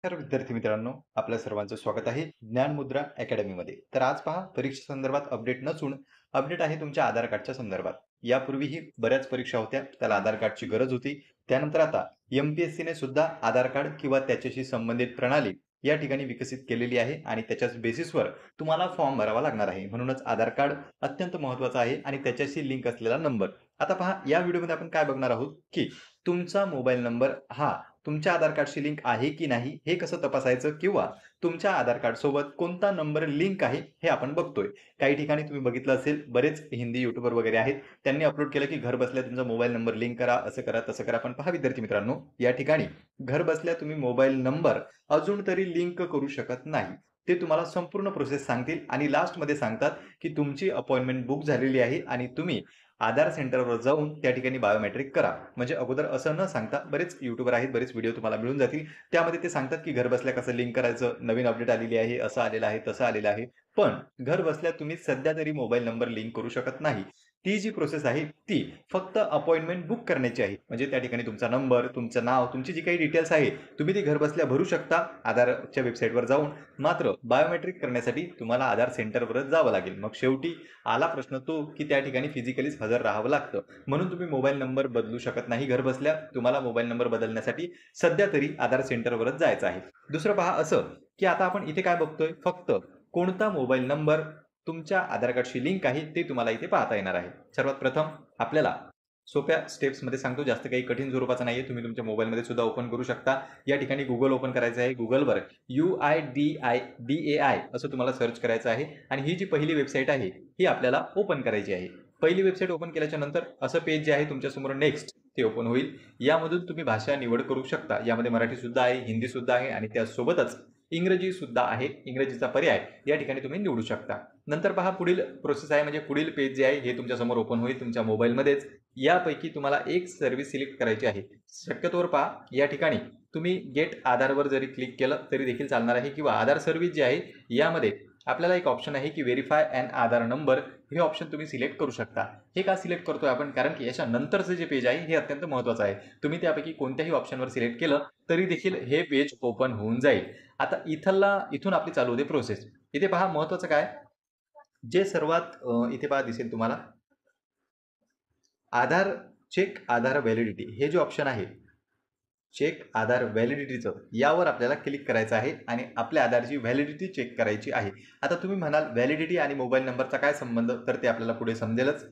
तर विद्यार्थी मित्रांनो, आपल्या सर्वांचं स्वागत आहे ज्ञान मुद्रा अकॅडमीमध्ये. तर आज पहा परीक्षेसंदर्भात अपडेट नसून अपडेट आहे तुमच्या आधार कार्डच्या संदर्भात. यापूर्वीही बऱ्याच परीक्षा होत्या, त्याला आधार कार्डची गरज होती. त्यानंतर आता एम-पी-एस-सीने सुद्धा आधार कार्ड किंवा त्याच्याशी संबंधित प्रणाली या ठिकाणी विकसित केलेली आहे आणि त्याच्याच बेसिसवर तुम्हाला फॉर्म भरावा लागणार आहे. म्हणूनच आधार कार्ड अत्यंत महत्त्वाचं आहे आणि त्याच्याशी लिंक असलेला नंबर. आता पहा या व्हिडिओमध्ये आपण काय बघणार आहोत, की तुमचा मोबाईल नंबर हा तुमच्या आधार कार्डशी लिंक आहे की नाही हे कसं तपासायचं किंवा तुमच्या आधार कार्ड सोबत कोणता नंबर लिंक आहे हे आपण बघतोय. काही ठिकाणी तुम्ही बघितलं असेल, बरेच हिंदी युट्यूबर वगैरे आहेत, त्यांनी अपलोड केलं की घर बसल्या तुमचा मोबाईल नंबर लिंक करा, असं करा, तसं करा. पण पहा विद्यार्थी मित्रांनो, या ठिकाणी घर बसल्या तुम्ही मोबाईल नंबर अजून तरी लिंक करू शकत नाही. ते तुम्हाला संपूर्ण प्रोसेस सांगतील आणि लास्टमध्ये सांगतात की तुमची अपॉइंटमेंट बुक झालेली आहे आणि तुम्ही आधार सेंटरवर जाऊन त्या ठिकाणी बायोमेट्रिक करा. म्हणजे अगोदर असं न सांगता बरेच युट्यूबर आहेत, बरेच व्हिडिओ तुम्हाला मिळून जातील. त्यामध्ये ते सांगतात की घर बसल्या कसं लिंक करायचं, नवीन अपडेट आलेली आहे, असं आलेलं आहे, तसं आलेलं आहे. पण घर बसल्या तुम्ही सध्या तरी मोबाईल नंबर लिंक करू शकत नाही. ती जी प्रोसेस आहे ती फक्त अपॉइंटमेंट बुक करण्याची आहे. म्हणजे त्या ठिकाणी तुमचा नंबर, तुमचं नाव, तुमची जी काही डिटेल्स आहे, तुम्ही ती घर बसल्या भरू शकता आधारच्या वेबसाईटवर जाऊन. मात्र बायोमेट्रिक करण्यासाठी तुम्हाला आधार सेंटरवरच जावं लागेल. मग शेवटी आला प्रश्न तो की त्या ठिकाणी फिजिकलीच हजर राहावं लागतं. म्हणून तुम्ही मोबाईल नंबर बदलू शकत नाही घर बसल्या. तुम्हाला मोबाईल नंबर बदलण्यासाठी सध्या तरी आधार सेंटरवरच जायचं आहे. दुसरं पहा असं, की आता आपण इथे काय बघतोय, फक्त कोणता मोबाईल नंबर तुमच्या आधार कार्डशी लिंक आहे ते तुम्हाला इथे पाहता येणार आहे. सर्वात प्रथम आपल्याला सोप्या स्टेप्समध्ये सांगतो, जास्त काही कठीण स्वरूपाचं नाहीये. तुम्ही तुमच्या मोबाईलमध्ये सुद्धा ओपन करू शकता. या ठिकाणी Google ओपन करायचं आहे. Googleवर UIDAI असं तुम्हाला सर्च करायचं आहे आणि ही जी पहिली वेबसाईट आहे ही आपल्याला ओपन करायची आहे. पहिली वेबसाईट ओपन केल्याच्या नंतर असं पेज जे आहे तुमच्यासमोर नेक्स्ट ते ओपन होईल. यामधून तुम्ही भाषा निवड करू शकता. यामध्ये मराठी सुद्धा आहे, हिंदी सुद्धा आहे आणि त्यासोबतच इंग्रजी सुद्धा आहे. इंग्रजीचा पर्याय या ठिकाणी तुम्ही निवडू शकता. नंतर पहा पुढील प्रोसेस आहे, म्हणजे पुढील पेज जे आहे हे तुमच्यासमोर ओपन होईल तुमच्या मोबाईलमध्येच. यापैकी तुम्हाला एक सर्व्हिस सिलेक्ट करायची आहे. शक्यतोवर पहा या ठिकाणी तुम्ही गेट आधारवर जरी क्लिक केलं तरी देखील चालणार आहे किंवा आधार सर्व्हिस जी आहे यामध्ये आपल्याला एक ऑप्शन आहे की व्हेरीफाय अँड आधार नंबर, हे ऑप्शन तुम्ही सिलेक्ट करू शकता. हे का सिलेक्ट करतोय आपण, कारण की याच्या नंतरचं जे पेज आहे हे अत्यंत महत्त्वाचं आहे. तुम्ही त्यापैकी कोणत्याही ऑप्शनवर सिलेक्ट केलं तरी देखील हे पेज ओपन होऊन जाईल. आता इथून आपली चालू होते प्रोसेस. इथे पहा महत्त्वाचं काय, जे सर्वात इथे पहा दिसेल तुम्हाला आधार चेक आधार व्हॅलिडिटी, हे जे ऑप्शन आहे चेक आधार व्हॅलिडिटीचं, यावर आपल्याला क्लिक करायचं आहे आणि आपल्या आधारची व्हॅलिडिटी चेक करायची आहे. आता तुम्ही म्हणाल व्हॅलिडिटी आणि मोबाईल नंबरचा काय संबंध, तर ते आपल्याला पुढे समजेलच.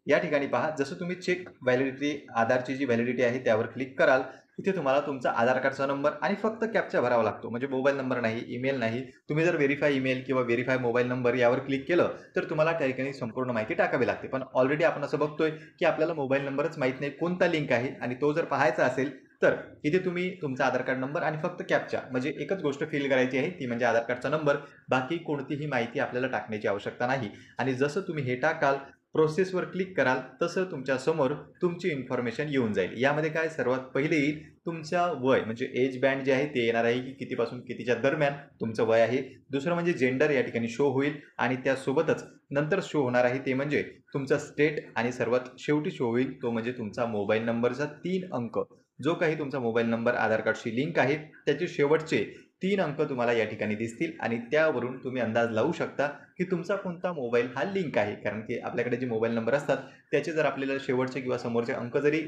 या ठिकाणी पहा, जसं तुम्ही चेक व्हॅलिडिटी आधारची जी व्हॅलिडिटी आहे त्यावर क्लिक कराल, तिथे तुम्हाला तुमचा आधार कार्डचा नंबर आणि फक्त कॅप्चा भरावा लागतो. म्हणजे मोबाईल नंबर नाही, ईमेल नाही. तुम्ही जर व्हेरीफाय ईमेल किंवा व्हेरीफाय मोबाईल नंबर यावर क्लिक केलं तर तुम्हाला त्या ठिकाणी संपूर्ण माहिती टाकावी लागते. पण ऑलरेडी आपण असं बघतोय की आपल्याला मोबाईल नंबरच माहीत नाही कोणता लिंक आहे, आणि तो जर पाहायचा असेल तर इथे तुम्ही तुमचा आधार कार्ड नंबर आणि फक्त कॅप्चा, म्हणजे एकच गोष्ट फिल करायची आहे, ती म्हणजे आधार कार्डचा नंबर. बाकी कोणतीही माहिती आपल्याला टाकण्याची आवश्यकता नाही. आणि जसं तुम्ही हे टाकाल, प्रोसेसवर क्लिक कराल, तसं तुमच्या समोर तुमची इन्फॉर्मेशन येऊन जाईल. यामध्ये काय सर्वात पहिले येईल तुमचा वय, म्हणजे एज बँड जे आहे ते येणार आहे की कितीपासून कितीच्या दरम्यान तुमचं वय आहे. दुसरं म्हणजे जेंडर या ठिकाणी शो होईल आणि त्यासोबतच नंतर शो होणार आहे ते म्हणजे तुमचा स्टेट, आणि सर्वात शेवटी शो होईल तो म्हणजे तुमचा मोबाईल नंबरचा 3 अंक. जो काही तुमचा मोबाईल नंबर आधार कार्डशी लिंक आहे त्याचे शेवटचे 3 अंक तुम्हाला या ठिकाणी दिसतील आणि त्यावरून तुम्ही अंदाज लावू शकता की तुमचा कोणता मोबाईल हा लिंक आहे. कारण की आपल्याकडे जे मोबाईल नंबर असतात त्याचे जर आपल्याला शेवटचे किंवा समोरचे अंक जरी